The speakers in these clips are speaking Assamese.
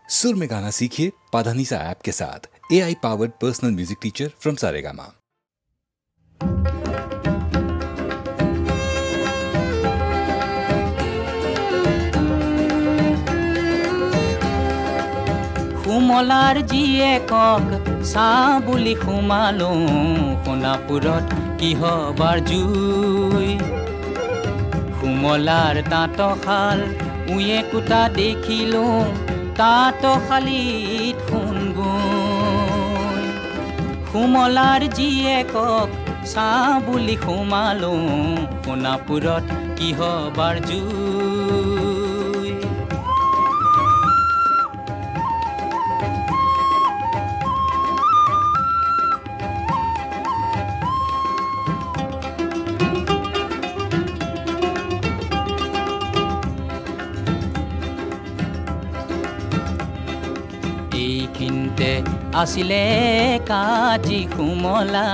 सुर में गाना सीखिए पाधानीसा ऐप के साथ। AI powered personal music teacher from Saregama. সুমলাৰ জীয়েকক চা বুলি সোমালো সোণাপুৰত কিহবাৰ জুই সুমলাৰ তাঁতশাল উয়ে কুটা দেখিলো তাঁতশালীত সোণ গৈ সুমলাৰ জীয়েকক চা বুলি সোমালো সোণাপুৰত কিহবাৰ জুই এইখিনতে আছিলে কাজি সুমলা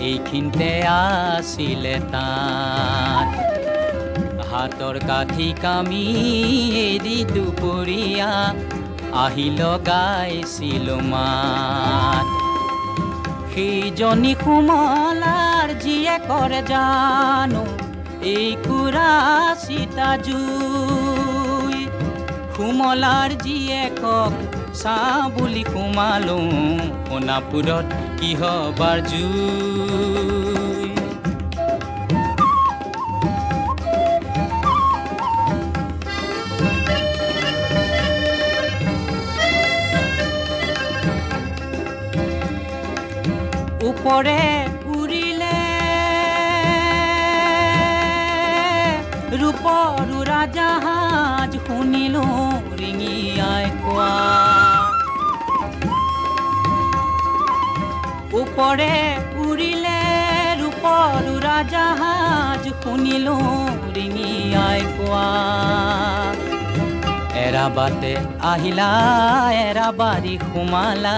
এইখিনতে আছিলে তাত হাতৰ কাঠি কামি এৰি দুপৰীয়া আহি লগাইছিল মাত সেইজনী সুমলাৰ জীয়েকৰ জানো এই কুৰা চিতা জুই সুমলাৰ জীয়েকক চা বুলি সোমালো সোণাপুৰত কিহবাৰ জুই ওপৰে উৰিলে ৰূপৰ উৰাজাহাজ শুনিলো ৰিঙিয়াই কোৱা ওপৰে উৰিলে ৰূপৰ উৰাজাহাজ শুনিলো ৰিঙিয়াই কোৱা এৰাবাতে আহিলা এৰাবাৰী সোমালা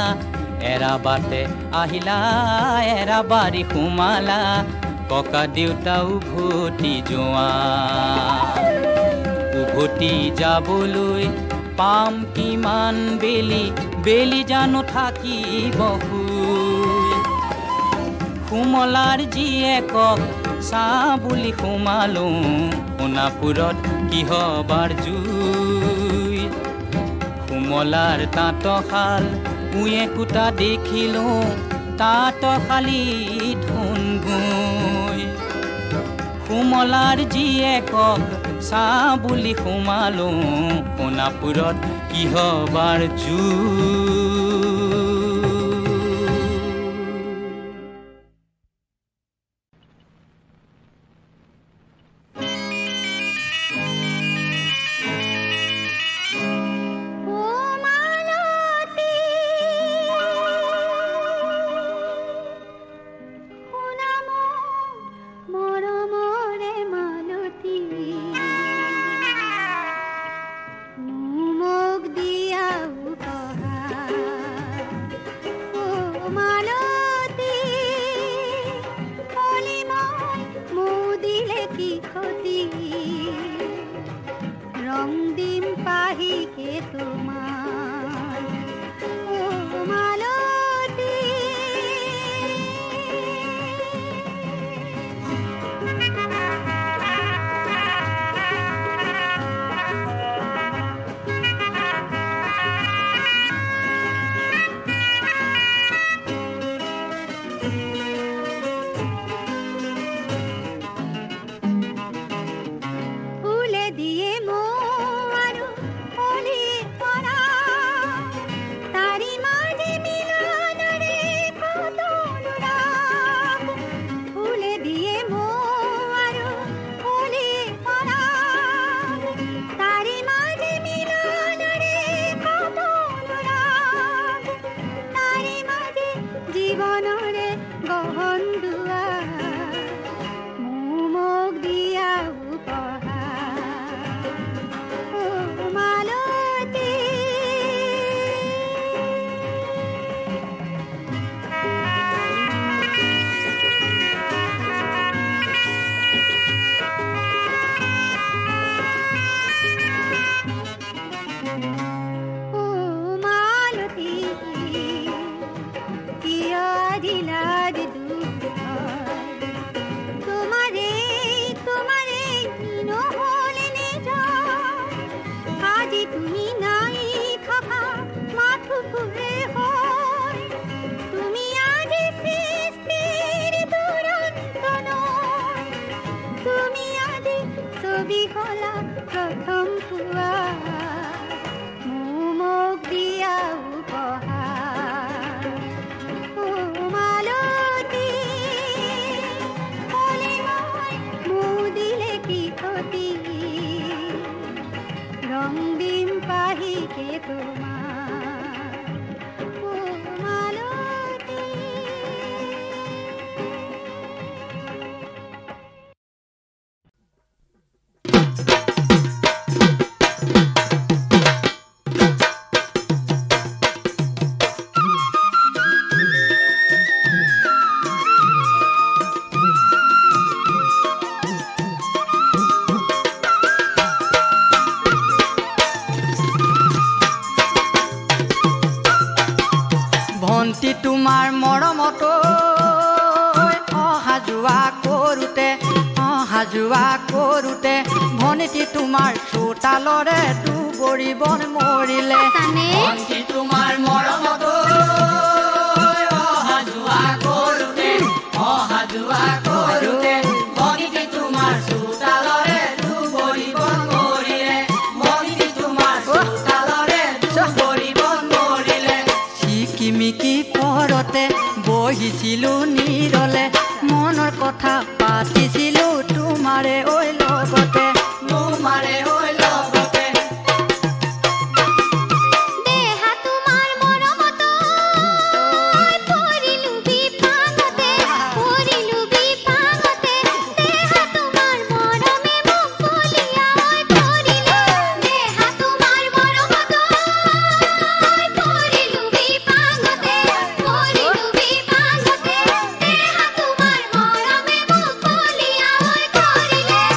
এৰাবাতে আহিলা এৰাবাৰী সোমালা ককা দেউতা উভতি যোৱা উভতি যাবলৈ পাম কিমান বেলি বেলি জানো থাকিব সুমলাৰ জীয়েকক চা বুলি সোমালো সোণাপুৰত কিহবাৰ জুই সুমলাৰ তাঁতশাল উয়ে কুটা দেখিলো তাঁতশালীত সোণ গৈ সুমলাৰ জীয়েকক চা বুলি সোমালো সোণাপুৰত কিহবাৰ জুই দিয়া উপহাৰ তোমাৰ মৰমতো অহা যোৱা কৰোঁতে ভনীটি তোমাৰ চোতালৰে দুবৰি বন মৰিলে ভণ্টি তোমাৰ মৰমতো অহা যোৱা কৰোঁতে ভনীটি তোমাৰ চোতালৰে দুবৰি বন মৰিলে ভনীটি তোমাৰ চোতালৰে দুবৰি বন মৰিলে চিকিমিকি পৰতে বহিছিলোঁ নীৰলে মনৰ কথা পাতিছিলোঁ তোমাৰে ঐ লগতে দেহা তোমাৰ মৰমতো পৰিলোঁ বিপাঙতে দেহা তোমাৰ মৰমে মোক বলিয়া ধৰিলে দেহা তোমাৰ মৰমতো পৰিলোঁ বিপাঙতে দেহা তোমাৰ মৰমে মোক বলিয়া ধৰিলে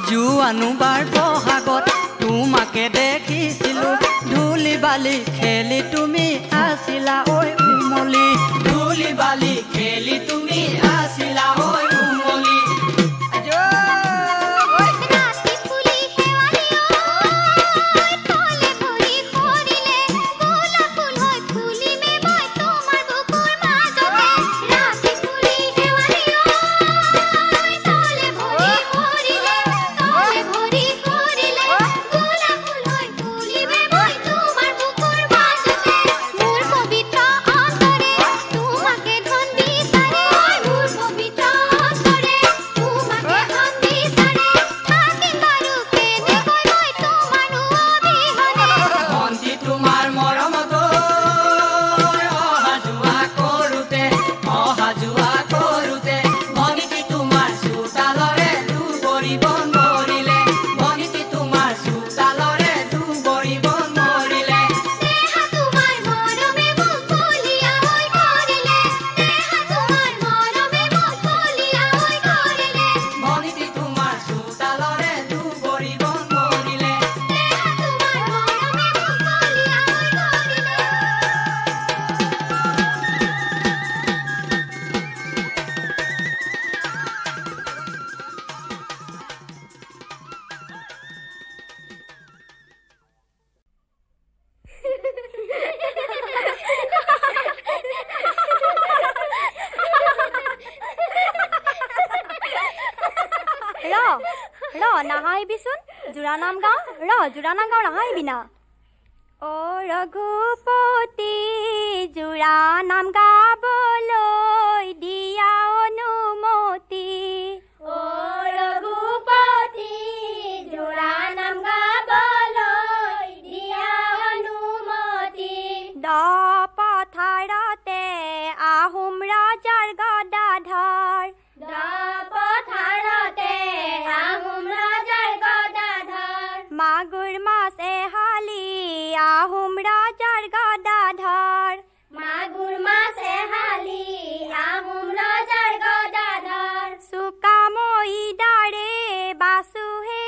জুৱানুবাৰ বহাগত তোমাকে দেখিছিলোঁ ধূলি বালি খেলি তুমি আছিলা ঐ উমলি ধূলি বালি খেলি তুমি আছিলা ঐ উমলি মোৰ পবিত্ৰ নাহাইবিচোন জোৰা নাম গাওঁ জোৰা নাম গাওঁ নাহাইবি না অ ৰঘুপতি জোৰা নাম গাবলৈ দিয়া অনুমতি অ ৰঘুপতি জোৰা নাম গাবলৈ দিয়া অনুমতি পথাৰতে আহোম ৰজাৰ গদাধৰ পথাৰতে আহোম ৰজাৰ গদাধৰ মাগুৰ মাছ এহালি আহোম ৰজাৰ গদাধৰ মাগুৰ মাছ এহালি আহোম ৰজাৰ গদাধৰ চুকাময়ী দাৰে বাসুহে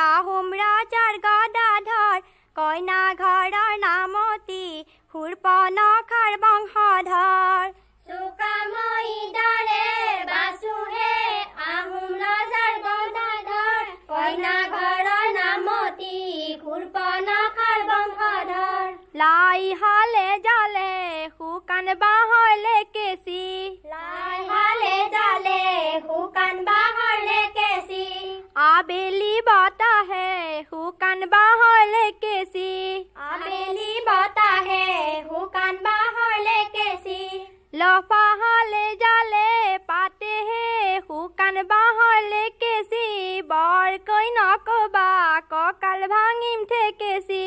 আহোম ৰজাৰ গদাধৰ কইনা ঘৰৰ নামতি শূৰ্পণখাৰ বংশধৰ চুকাময়ী দাৰে বাসুহে আহোম ৰজাৰ গদাধৰ কইনা ঘৰৰ নামতি শূৰ্পণখাৰ বংশধৰ লাই হালে জালে শুকান বাঁহৰ লেকেচি লাই হালে জালে শুকান বাঁহৰ লেকেচি আবেলি বতাহে শুকান বাঁহৰ লেকেচি আবেলি বতাহে শুকান বাঁহৰ লেকেচি লফাহালে জালে পাতেহে শুকান বাঁহৰ লেকেচি বৰ কইনকবা কঁকাল ভাঙিম ঠেকেচি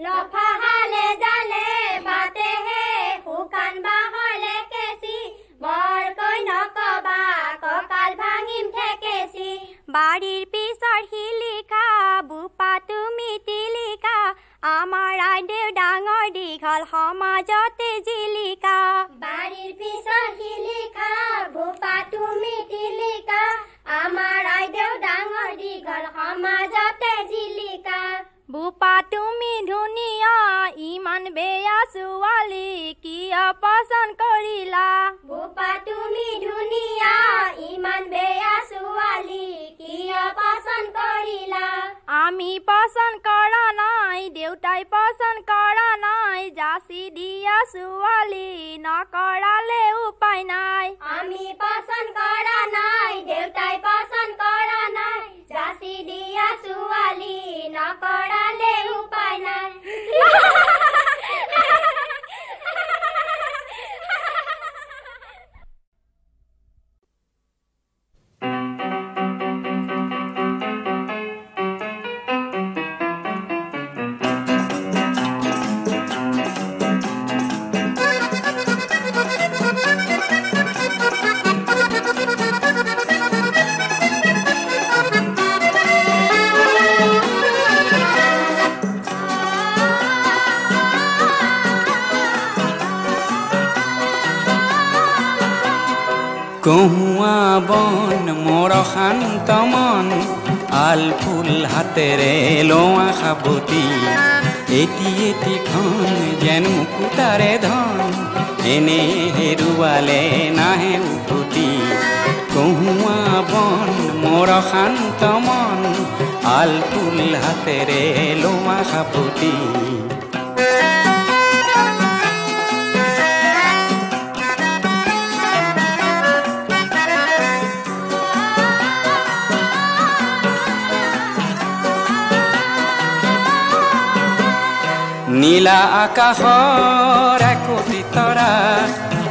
লফাহালে জালে পাতেহে শুকান বাঁহৰ লেকেচি বৰ কইনকবা কঁকাল ভাঙিম ঠেকেচি বাৰীৰ পিছৰ শিলিখা বোপা তুমি তিলিকা আমাৰ আইদেউ ডাঙৰ দীঘল সমাজতে জিলিকা বাৰীৰ পিছৰ শিলিখা বোপা তুমি তিলিকা আমাৰ আইদেউ ডাঙৰ দীঘল সমাজতে জিলিকা বোপা তুমি ধুনীয়া ইমান বেয়া ছোৱালী কিয় পচন্দ কৰিলা বোপা তুমি ধুনীয়া ইমান বেয়া ছোৱালী কিয় পচন্দ কৰিলা আমি পচন্দ কৰা নাই দেউতাই পচন্দ কৰা নাই যাচি দিয়া ছোৱালী নকৰালে উপায় নাই আমি পচন্দ কৰা নাই দেউতাই পচন্দ কৰা নাই যাচি দিয়া ছোৱালী নকৰালে উপায় নাই কহুয়া বন মোৰ শান্ত মন আল ফুল হাতেৰে লোৱা সাবতি এটি এটি খন যেন মুকুতাৰে ধন এনে হেৰুৱালে নাহে উভতি কহুয়া বন মোৰ শান্ত মন আল ফুল হাতেৰে লোৱা সাবতি নীলা আকাশৰ একোটি তৰা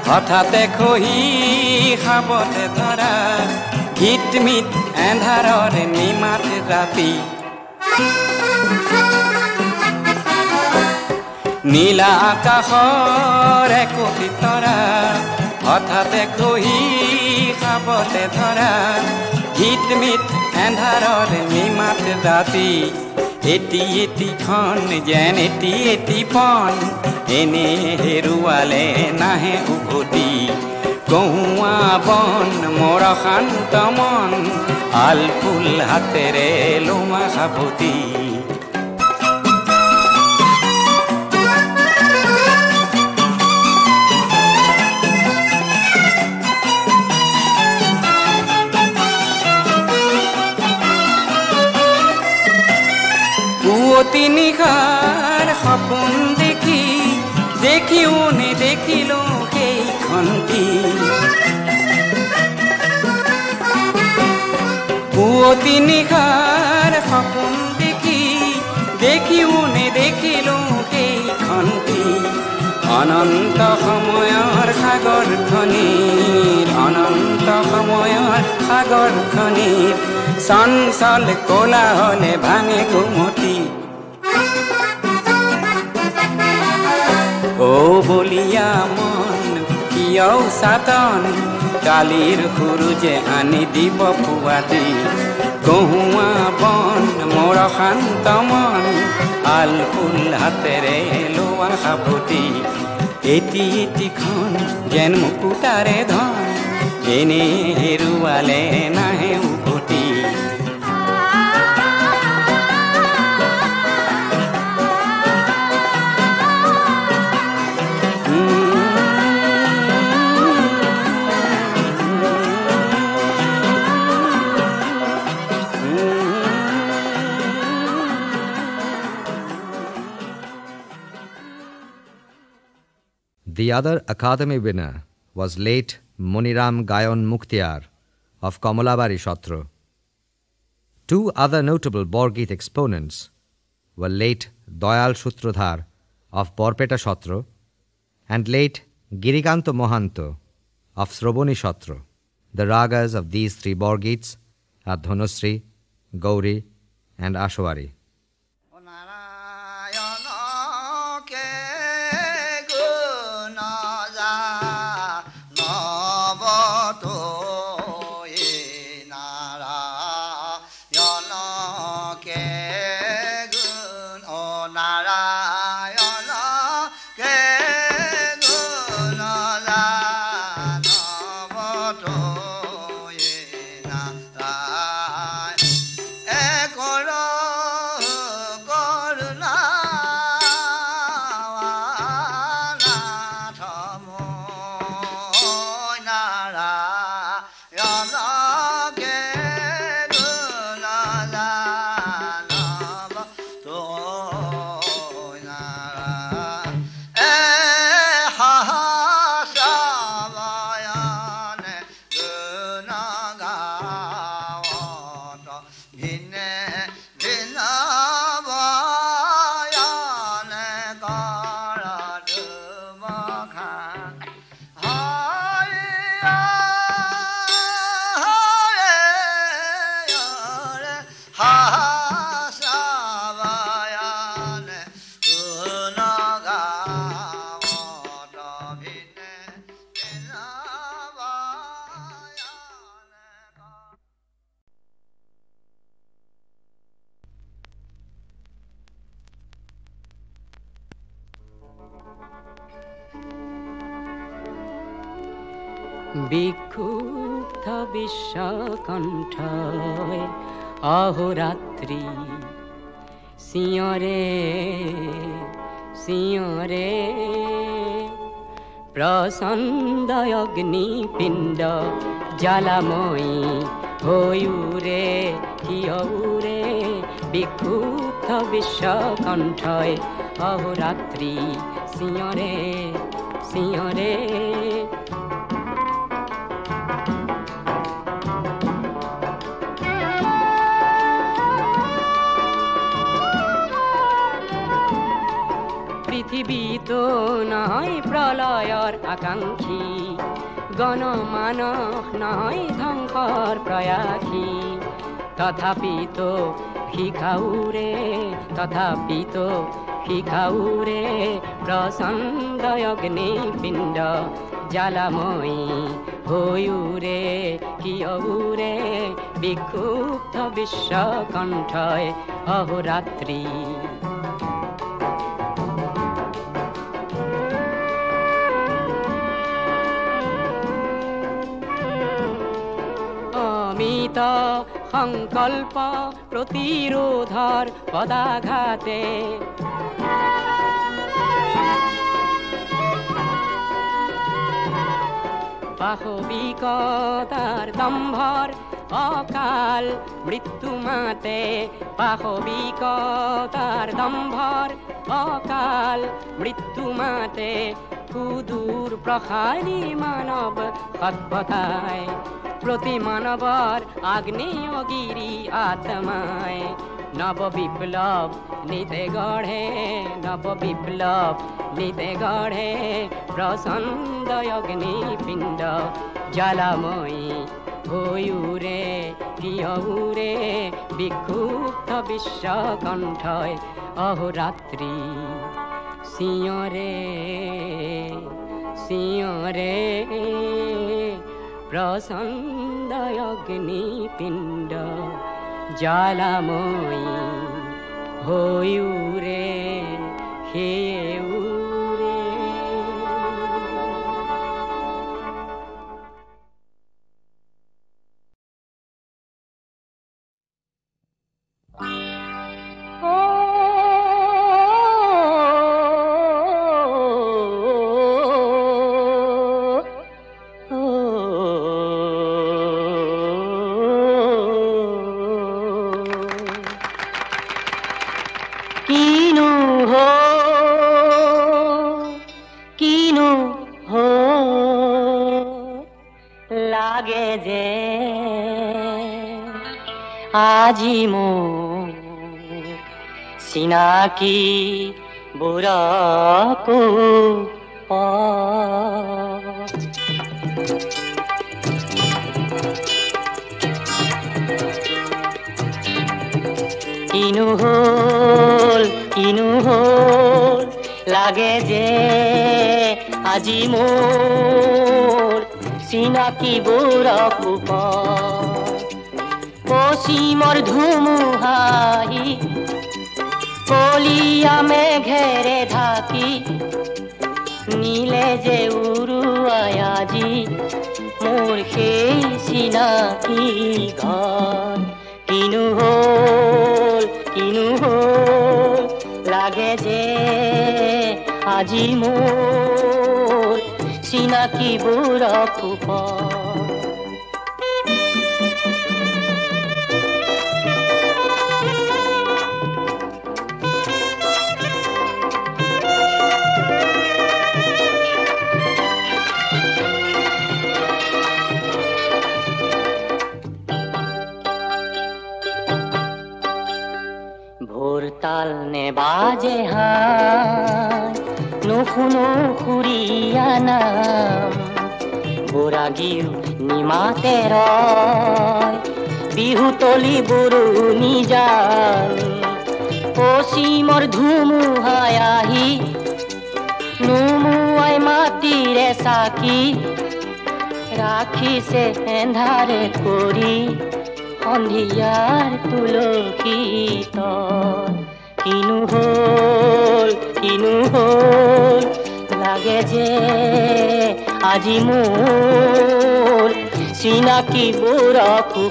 হঠাতে খহি খাবতে ধৰা ঘিটমিট এন্ধাৰৰ নিমাত ৰাতি নীলা আকাশৰ একোটি তৰা হঠাতে খহি খাবতে ধৰা ঘিটমিট এন্ধাৰৰ নিমাত ৰাতি এটি এটি খন যেন এটি এটি পন এনে হেৰুৱালে নাহে উভতি কহুয়া বন মোৰ শান্ত মন আল ফুল হাতেৰে লোৱা সাবতি পুৱতি নিশাৰ সপোন দেখি দেখিও নেদেখিলো সেইখন কি পুৱতি নিশাৰ সপোন দেখি দেখিও নেদেখিলো সেইখনটি অনন্ত সময়ৰ সাগৰখনিৰ অনন্ত সময়ৰ সাগৰখনিৰ চঞ্চল কোলাহলে ভাঙে কুমতি ও বলিয়া মন কিয় সাতন কালিৰ সুৰুজে আনি দিব পুৱাতি কহুৱা বন মোৰ শান্ত মন আল ফুল হাতেৰে লোৱা সাৱতি এটি এটিখন যেন মুকুতাৰে ধন এনে হেৰুৱালে নাহে উভতি The other Academy winner was late Muniram Gayon Mukhtiar of Kamalabari Shatra. Two other notable Borgit exponents were late Doyal Sutradhar of Borpeta Shatra and late Girikanto Mohanto of Sroboni Shatra. The ragas of these three Borgits are Dhunusri, Gauri and Ashwari. বিক্ষুব্ধ বিশ্বকণ্ঠয় অহোরাত্রি সিঁয়রে সিঁয়রে প্রসন্দ অগ্নিপিণ্ড জ্বালাময়ী হয়ুরে কিয়ুরে বিক্ষুব্ধ বিশ্বকণ্ঠয় অহোরাত্রি সিঁয়রে সিঁয়রে পৃথিবী তো নয় প্রলয়র আকাঙ্ক্ষী গণমানস নয় ধ্বংসর প্রয়াসী তথাপি তো শিখাউরে তথাপি তো শিখাউরে প্রচণ্ড অগ্নিপিণ্ড জ্বালাময়ী হয়ুরে কিয়ুরে বিক্ষুব্ধ বিশ্বকণ্ঠয় অহোরাত্রি অমিত সংকল্প প্রতিরোধর পদাঘাতে পাশবিকতার দম্ভর অকাল মৃত্যু মাতে পাশবিকতার দম্ভর অকাল মৃত্যু মাতে সুদূর প্রসারী মানব সভ্যতায় প্রতি মানবর আগ্নেয়গিরি আত্মায় নব বিপ্লব নিতে গঢ়ে নব বিপ্লব নিতে গঢ়ে প্ৰচণ্ড অগ্নিপিণ্ড জ্বালাময়ী হৈ উৰে কিয় উৰে বিক্ষুব্ধ বিশ্বকণ্ঠই অহোৰাত্ৰি চিঞৰে চিঞৰে প্ৰচণ্ড অগ্নিপিণ্ড জ্বালাময়ী হৈ উৰে সেয়ে উৰে। আজি মোৰ চিনাকি বুঢ়াকো কিনো হ'ল লাগে যে আজি মোৰ চিনাকি বুঢ়াকো পশ্চিমৰ ধুমুহাই কলিয়া মেঘেৰে ঢাকি নীলে যে উৰুৱাই আজি মোৰ সেই চিনাকি ঘৰ। কিনো হ'ল লাগে যে আজি মোৰ চিনাকি বুঢ়াকো তাল নে বাজে হাই নুশুনো খুৰীয়া নাম বুঢ়াগীৰ নিমাতে ৰয় বিহুতলি বৰুণী জান। পশ্চিমৰ ধুমুহাই আহি নুমুৱাই মাটিৰে চাকি ৰাখিছে এন্ধাৰে কৰি সন্ধিয়াৰ তুলসী তল। কিনো হ'ল লাগে যে আজি মোৰ চিনাকি বুঢ়াকো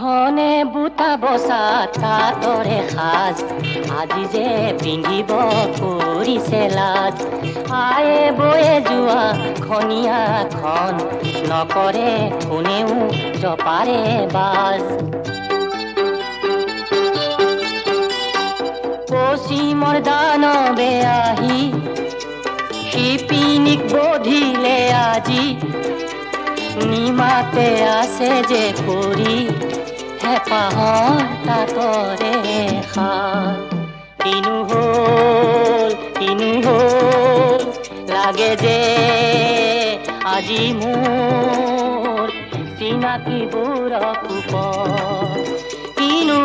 ঘনে বুটা বসা তাতৰে সাজ আজি যে পিন্ধিব কৰিছে লাজ। আয়ে বয়ে যোৱা খনিয়াখন নকৰে কোনেও জপাৰে বাজ। পশ্চিমৰ দানৱে আহি শিপিনীক বধিলে আজি নিমাতে আছে যে কৰি হেঁপাহৰ তাতৰে খাল। কিনো হ'ল লাগে যে আজি মোৰ চিনাকি বুঢ়াকো কিনো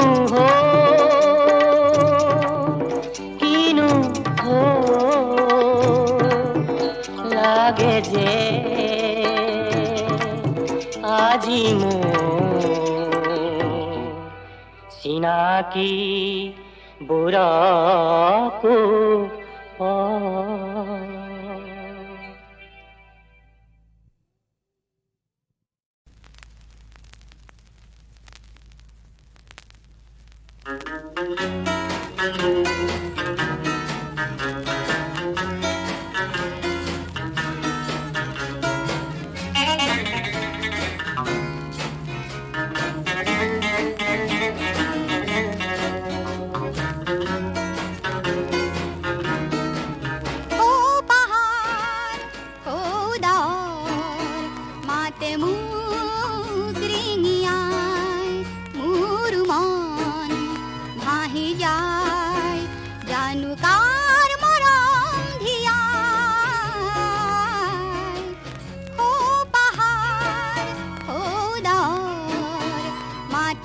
হ'ল লাগে যে আজি মোৰ চিনাকি বুঢ়াকো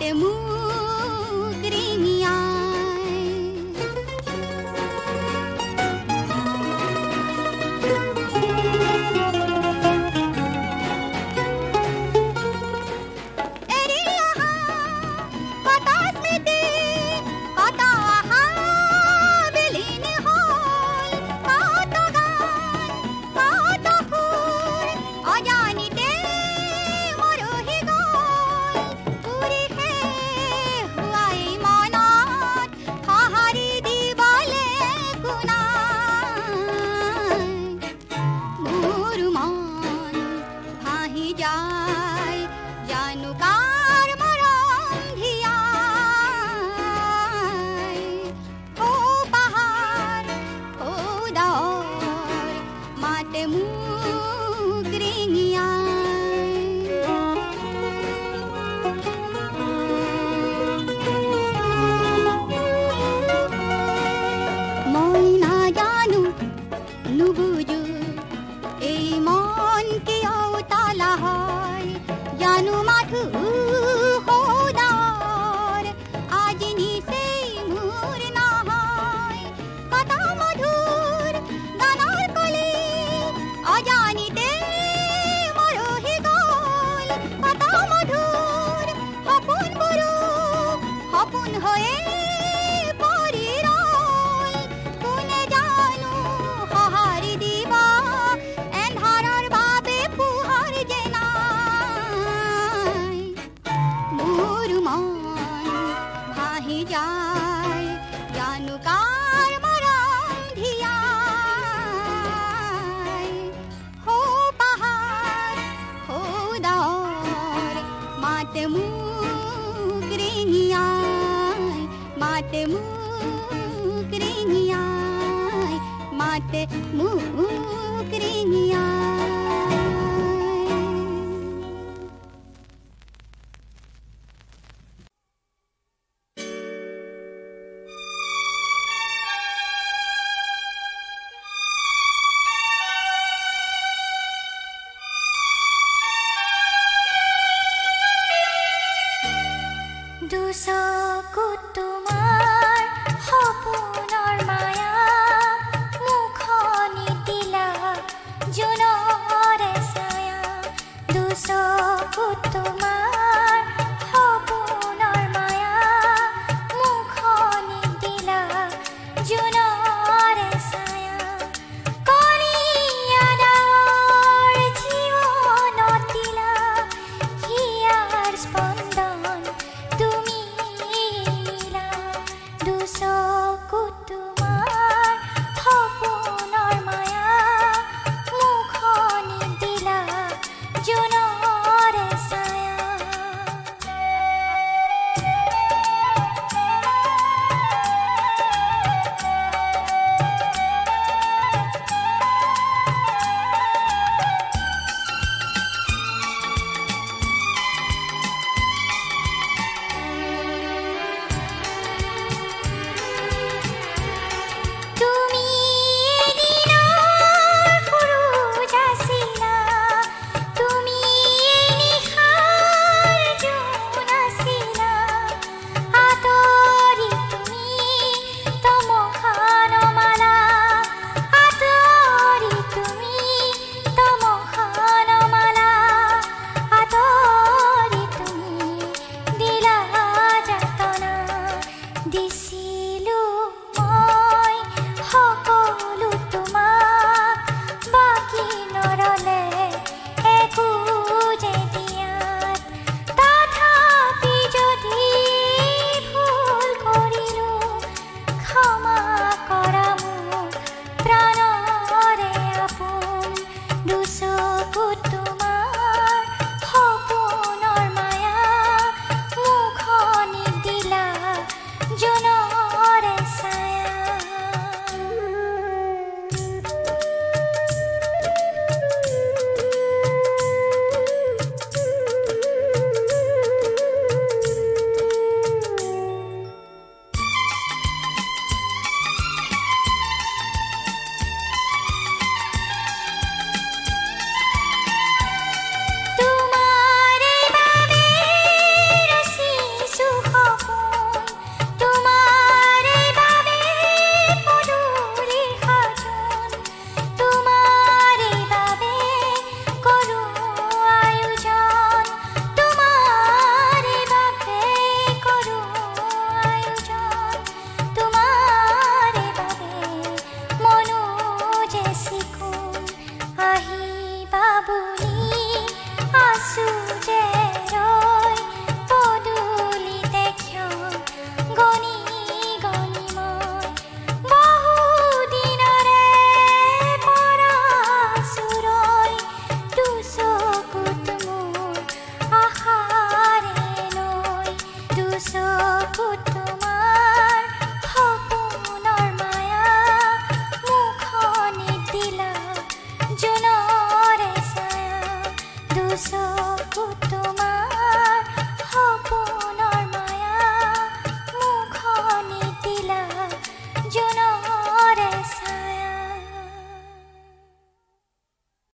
মাতে মোক ৰিঙিয়াই এৰি অহা কত স্মৃতি কত আশা বিলীন হ'ল কত গান কত সুৰ অজানিতে মৰহি গ'ল পুৰিহে হুৱাই মনত সঁহাৰি দিবলে কোনাই মোৰ মন ভাহি যায় জানো কাৰ মৰম ধিয়াই ও পাহাৰ ও ডাৱৰ মাতে মোক ৰিঙিয়াই মই নাজানো নুবুজো এই মন কিয় উতলা হয় জানো মাথো সৌদাৰ আজি নিচেই মোৰ নহয় কত মধুৰ গানৰ কলি অজানিতে মৰহি গ'ল কত মধুৰ সপোনবোৰো সপোন হৈয়ে পৰি ৰ'ল কোনে জানো সঁহাৰি দিব এন্ধাৰৰ বাবে পোহৰ যে নাই মোৰ মন ভাহি যায় জানো কাৰ মৰম ধিয়াই হো পাহাৰ হো ডাৱৰ মাতে মোক ৰিঙিয়াই মাতে মোক ৰিঙিয়াই মাতে মোক ৰিঙিয়াই দুচকুত তোমাৰ সপোনৰ মায়া মুখনি দিলা জোনৰে ছায়া দুচকুত